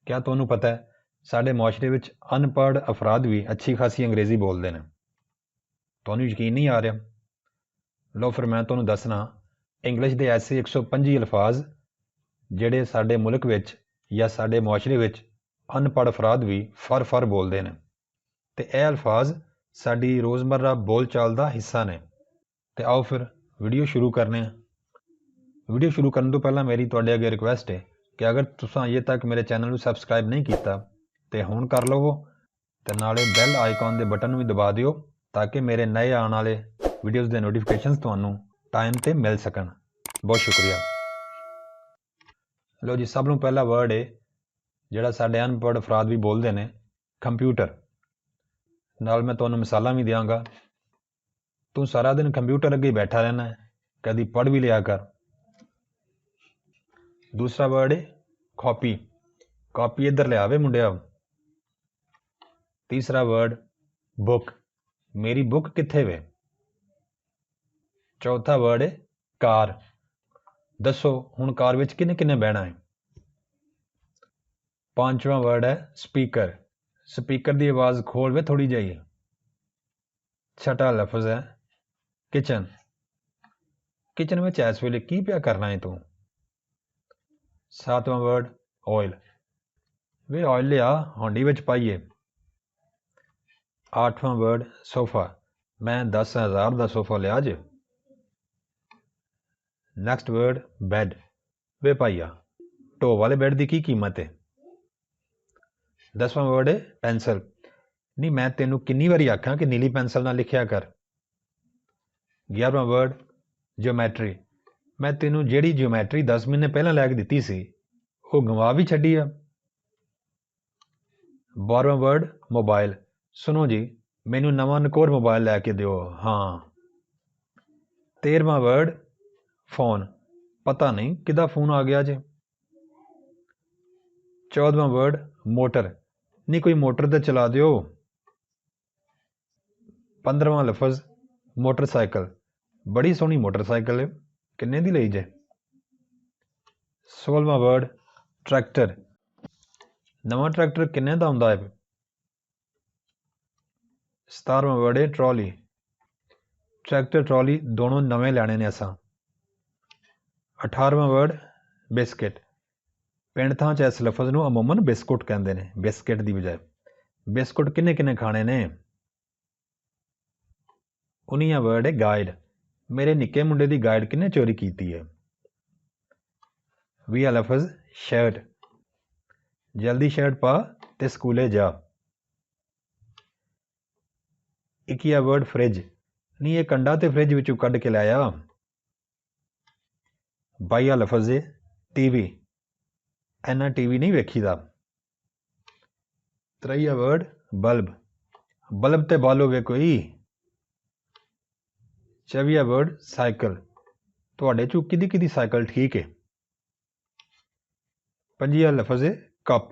क्या तुहानूं पता है साडे मुआशरे विच अनपढ़ अफराद भी अच्छी खासी अंग्रेज़ी बोलते हैं? तुहानूं यकीन नहीं आ रहा? लो फिर मैं तुहानूं दसना इंग्लिश के ऐसे 125 अल्फाज ਜਿਹੜੇ ਸਾਡੇ मुल्क ਵਿੱਚ ਜਾਂ ਸਾਡੇ मुआशरे ਵਿੱਚ अनपढ़ अफराद भी फर बोलते हैं तो यह अल्फाज साडी रोज़मर्रा बोलचाल का हिस्सा ने। तो आओ फिर वीडियो शुरू करने। वीडियो शुरू करने तो पहला मेरी तुहाडे अगे रिक्वेस्ट है कि अगर तुसां अजे तक मेरे चैनल को सबसक्राइब नहीं किया तो हुण कर लवो तो नाले बैल आइकॉन के बटन भी दबा दिओ ताकि मेरे नए आने वाले वीडियोज़ के नोटिफिकेशनस तुहानूं टाइम पर मिल सकन। बहुत शुक्रिया। लो जी, सब नूं पहला वर्ड है जिहड़ा साडे अनपढ़ अफराद भी बोलते हैं, कंप्यूटर। नाल मैं तुहानूं मिसालां भी देवांगा। तू सारा दिन कंप्यूटर अगे बैठा रहना है, कभी पढ़ भी लिया कर। दूसरा वर्ड है कॉपी। कॉपी इधर ले आवे मुंडिया। तीसरा वर्ड बुक। मेरी बुक कित्थे वे। चौथा वर्ड है कार। दसो हुण कार विच किन्ने किन्ने बहना है। पांचवा वर्ड है स्पीकर। स्पीकर की आवाज़ खोल वे थोड़ी जाइए। छठा लफ्ज़ है किचन। किचन में इस वेले की पिया करना है तू। सातवां वर्ड ऑयल। वे ऑयल लिया हांडी विच पाइए। आठवां वर्ड सोफा। मैं 10,000 का सोफा लिया जे। Next word bed. वे पाइया ढो वाले बैड की कीमत है। 10वां वर्ड है पेंसिल। नहीं मैं तेनों किन्नी बारी आख्या कि नीली पेंसिल ना लिखिया कर। 11वां वर्ड जियोमैट्री। मैं तेनों जिहड़ी जियोमैट्री 10 महीने पहला लैके दी सी वो गंवा भी छड्डी आ। 12वां वर्ड मोबाइल। सुनो जी मैनू नवा नकोर मोबाइल लैके दिओ। हाँ। 13वां वर्ड फोन। पता नहीं किदा फोन आ गया जे। 14वां वर्ड मोटर। नहीं कोई मोटर तो चला दिओ। 15वां लफज मोटरसाइकिल। बड़ी सोहनी मोटरसाइकिल है, किन्ने दी लई जे। 16वां वर्ड ट्रैक्टर। नवा ट्रैक्टर किन्ने दा हुंदा है। 17वां वर्ड है ट्रॉली। ट्रैक्टर ट्रॉली दोनों नवे लैने ने असां। 18वां वर्ड बिस्किट। पिंड थां च इस लफज नूं अमूमन बिस्कुट कहते हैं, बिस्किट की बजाय। बिस्कुट किन्ने किन्ने खाने ने। 19वां वर्ड है गाइड। मेरे निक्के मुंडे की गाइड किन्ने चोरी की है। 20वां लफज शर्ट। जल्दी शर्ट पा ते स्कूले जा। 21वां वर्ड फ्रिज। नहीं ये कंडा ते फ्रिज विचों कढ़ के लाया। 22वां लफज है टीवी। इन्ना टीवी नहीं वेखीदा। 23वां वर्ड बल्ब। बल्ब ते बालो वे कोई। 24वां वर्ड साइकिल। तुहाडे चों किदी किदी साइकिल ठीक है। 25वां लफज है कप।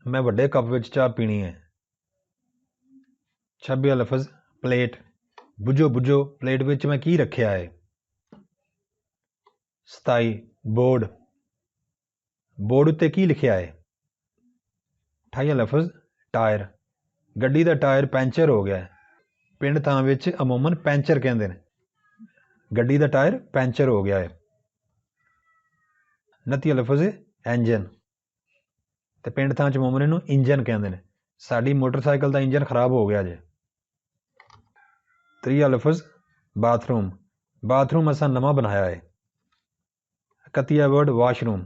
मैं वड्डे कप विच चाह पीनी है। 26वां लफज प्लेट। बुझो बुझो प्लेट विच मैं की रखिया है। 27 बोर्ड। बोर्ड उत्ते की लिखिया है। 28वां लफज टायर। गड्डी का टायर पैंचर हो गया है। पिंड थां विच अमूमन पैंचर कहते हैं। गड्डी का टायर पैंचर हो गया है। 29वां लफज है इंजन। तो पिंड थां च अमूमन इनू इंजन कहते हैं। साडी मोटरसाइकिल का इंजन खराब हो गया जे। 30वां लफज बाथरूम। बाथरूम असां नवा बनाया है। 31वां वर्ड वाशरूम।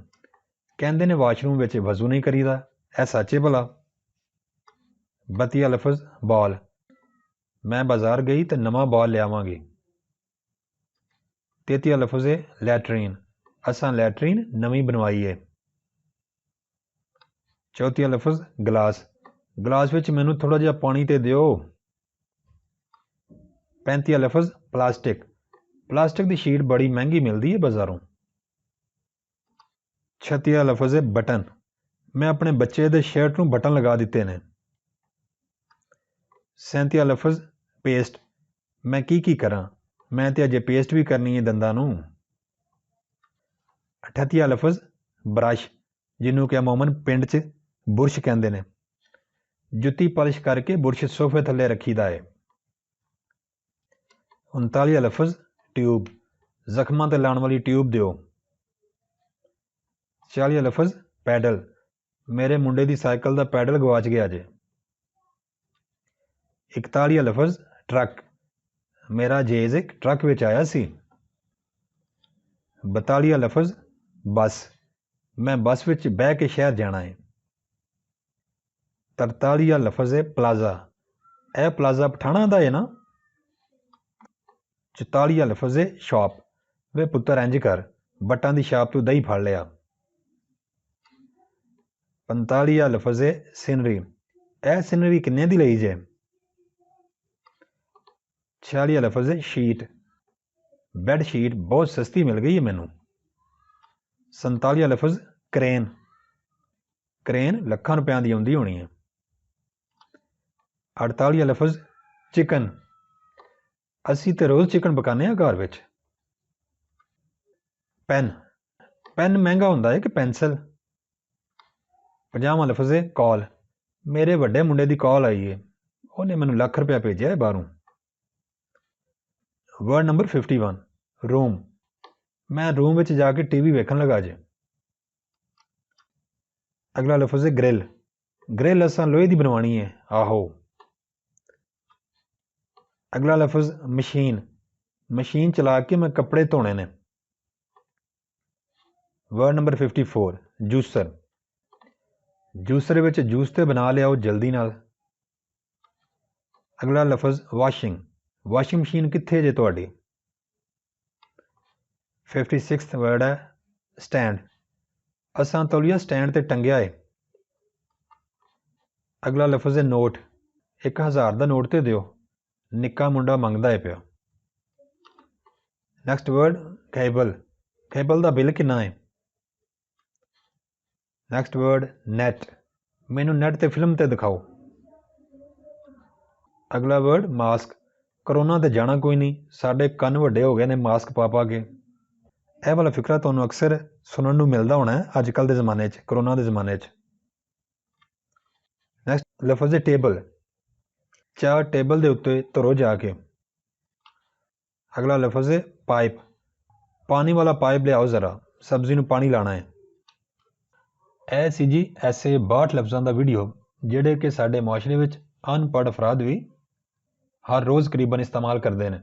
कहते ने वाशरूम विच वजू नहीं करीदा, ऐ सच है भला। 32वां लफज बॉल। मैं बाजार गई तो नवा बॉल लियावांगी। 33वां लफज है लैटरीन। असां लैटरीन नवी बनवाई है। 34वां लफज गिलास। गिलास विच मैनू थोड़ा जिहा पानी ते दिओ। 35वां लफज प्लास्टिक। प्लास्टिक की शीट बड़ी महंगी मिलती है बाजारों। 36वां लफज है बटन। मैं अपने बच्चे दे शर्ट नूं बटन लगा दिते ने। 37वां लफज पेस्ट। मैं की करा, मैं तो अजे पेस्ट भी करनी है दंदां नूं। 38वां लफज ब्रश। ਜਿਹਨੂੰ ਕਿ ਅਮੂਮਨ ਪਿੰਡ 'ਚ ਬੁਰਸ਼ ਕਹਿੰਦੇ ਨੇ। ਜੁੱਤੀ ਪਾਲਿਸ਼ ਕਰਕੇ ਬੁਰਸ਼ ਸੋਫੇ ਥੱਲੇ ਰੱਖੀਦਾ ਹੈ। 39 ਲਫ਼ਜ਼ ਟਿਊਬ, ਜ਼ਖਮਾਂ ਤੇ ਲਾਉਣ ਵਾਲੀ ਟਿਊਬ ਦਿਓ। 40 ਲਫ਼ਜ਼ ਪੈਡਲ, ਮੇਰੇ ਮੁੰਡੇ ਦੀ ਸਾਈਕਲ ਦਾ ਪੈਡਲ ਗਵਾਚ ਗਿਆ ਜੇ। 41 ਲਫ਼ਜ਼ ਟਰੱਕ, ਮੇਰਾ ਜੇਜ਼ ਇੱਕ ਟਰੱਕ ਵਿੱਚ ਆਇਆ ਸੀ। 42 ਲਫ਼ਜ਼ ਬੱਸ, ਮੈਂ ਬੱਸ ਵਿੱਚ ਬਹਿ ਕੇ ਸ਼ਹਿਰ ਜਾਣਾ ਹੈ। 43 ਲਫ਼ਜ਼ ਹੈ ਪਲਾਜ਼ਾ, ਇਹ ਪਲਾਜ਼ਾ ਪਠਾਣਾ ਦਾ ਹੈ ਨਾ। 44 ਲਫ਼ਜ਼ ਹੈ ਸ਼ਾਪ, ਵੇ ਪੁੱਤਰ ਇੰਝ ਕਰ ਬੱਟਾਂ ਦੀ ਸ਼ਾਪ ਤੋਂ ਦਹੀਂ ਫੜ ਲਿਆ। 45 ਲਫ਼ਜ਼ ਹੈ ਸਿਨਰੀ, ਇਹ ਸਿਨਰੀ ਕਿੰਨੇ ਦੀ ਲਈ ਜੇ। 46 ਲਫ਼ਜ਼ ਹੈ ਸ਼ੀਟ, ਬੈੱਡ ਸ਼ੀਟ ਬਹੁਤ ਸਸਤੀ ਮਿਲ ਗਈ ਹੈ ਮੈਨੂੰ। 47 ਲਫ਼ਜ਼ ਕਰੇਨ, ਕਰੇਨ ਲੱਖਾਂ ਰੁਪਇਆਂ ਦੀ ਆਉਂਦੀ ਹੋਣੀ ਹੈ। 48 ਲਫ਼ਜ਼ ਚਿਕਨ, ਅਸੀਂ ਤੇ ਰੋਜ਼ ਚਿਕਨ ਪਕਾਉਂਦੇ ਹਾਂ ਘਰ ਵਿੱਚ। ਪੈਨ, ਪੈਨ ਮਹਿੰਗਾ ਹੁੰਦਾ ਹੈ ਕਿ ਪੈਨਸਲ। 50 ਲਫ਼ਜ਼ ਹੈ ਕਾਲ, ਮੇਰੇ ਵੱਡੇ ਮੁੰਡੇ ਦੀ ਕਾਲ ਆਈ ਹੈ, ਉਹਨੇ ਮੈਨੂੰ ਲੱਖ ਰੁਪਇਆ ਭੇਜਿਆ ਹੈ ਬਾਹਰੋਂ। ਵਰਡ ਨੰਬਰ 51 ਰੂਮ, ਮੈਂ ਰੂਮ ਵਿੱਚ ਜਾ ਕੇ ਟੀਵੀ ਵੇਖਣ ਲੱਗਾ ਜੇ। ਅਗਲਾ ਲਫ਼ਜ਼ ਹੈ ਗ੍ਰਿਲ, ਗ੍ਰਿਲ ਅਸਾਂ ਲੋਹੇ ਦੀ ਬਣਵਾਉਣੀ ਹੈ, ਆਹੋ। ਅਗਲਾ ਲਫ਼ਜ਼ ਮਸ਼ੀਨ, ਮਸ਼ੀਨ ਚਲਾ ਕੇ ਮੈਂ ਕੱਪੜੇ ਧੋਣੇ ਨੇ। ਵਰਡ ਨੰਬਰ 54 ਜੂਸਰ, ਜੂਸਰ ਵਿੱਚ ਜੂਸ ਤੇ ਬਣਾ ਲਿਆਓ ਜਲਦੀ ਨਾਲ। ਅਗਲਾ ਲਫ਼ਜ਼ ਵਾਸ਼ਿੰਗ, ਵਾਸ਼ਿੰਗ ਮਸ਼ੀਨ ਕਿੱਥੇ ਜੇ ਤੁਹਾਡੀ। 56 ਵਰਡ ਹੈ ਸਟੈਂਡ, ਅਸਾਂ ਤੌਲੀਆ ਸਟੈਂਡ ਤੇ ਟੰਗਿਆ ਹੈ। ਅਗਲਾ ਲਫ਼ਜ਼ ਹੈ ਨੋਟ, 1000 ਦਾ ਨੋਟ ਤੇ ਦਿਓ, ਨਿੱਕਾ ਮੁੰਡਾ ਮੰਗਦਾ ਹੈ ਪਿਆ। ਨੈਕਸਟ ਵਰਡ ਕੇਬਲ, ਕੇਬਲ ਦਾ ਬਿੱਲ ਕਿੰਨਾ ਹੈ। ਨੈਕਸਟ ਵਰਡ ਨੈਟ, ਮੈਨੂੰ ਨੈਟ ਤੇ ਫਿਲਮ ਤੇ ਦਿਖਾਓ। ਅਗਲਾ ਵਰਡ ਮਾਸਕ, ਕਰੋਨਾ ਤੇ ਜਾਣਾ ਕੋਈ ਨਹੀਂ, ਸਾਡੇ ਕੰਨ ਵੱਡੇ ਹੋ ਗਏ ਨੇ ਮਾਸਕ ਪਾ ਪਾ ਕੇ। ਇਹ ਵਾਲਾ ਫਿਕਰਾ ਤੁਹਾਨੂੰ ਅਕਸਰ ਸੁਣਨ ਨੂੰ ਮਿਲਦਾ ਹੋਣਾ ਹੈ ਅੱਜ ਕੱਲ੍ਹ ਦੇ ਜ਼ਮਾਨੇ 'ਚ, ਕਰੋਨਾ ਦੇ ਜ਼ਮਾਨੇ 'ਚ। ਨੈਕਸਟ ਲਫ਼ਜ਼ ਹੈ ਟੇਬਲ, ਚਾਹ ਟੇਬਲ ਦੇ ਉੱਤੇ ਧਰੋ ਜਾ ਕੇ। ਅਗਲਾ ਲਫ਼ਜ਼ ਹੈ ਪਾਈਪ, ਪਾਣੀ ਵਾਲਾ ਪਾਈਪ ਲਿਆਓ ਜ਼ਰਾ, ਸਬਜ਼ੀ ਨੂੰ ਪਾਣੀ ਲਾਣਾ ਹੈ। ਇਹ ਸੀ ਜੀ ਐਸੇ 62 ਲਫ਼ਜ਼ਾਂ ਦਾ ਵੀਡੀਓ ਜਿਹੜੇ ਕਿ ਸਾਡੇ ਮੁਆਸ਼ਰੇ ਵਿੱਚ ਅਨਪੜ੍ਹ ਅਫਰਾਦ ਵੀ ਹਰ ਰੋਜ਼ ਕਰੀਬਨ ਇਸਤੇਮਾਲ ਕਰਦੇ ਨੇ।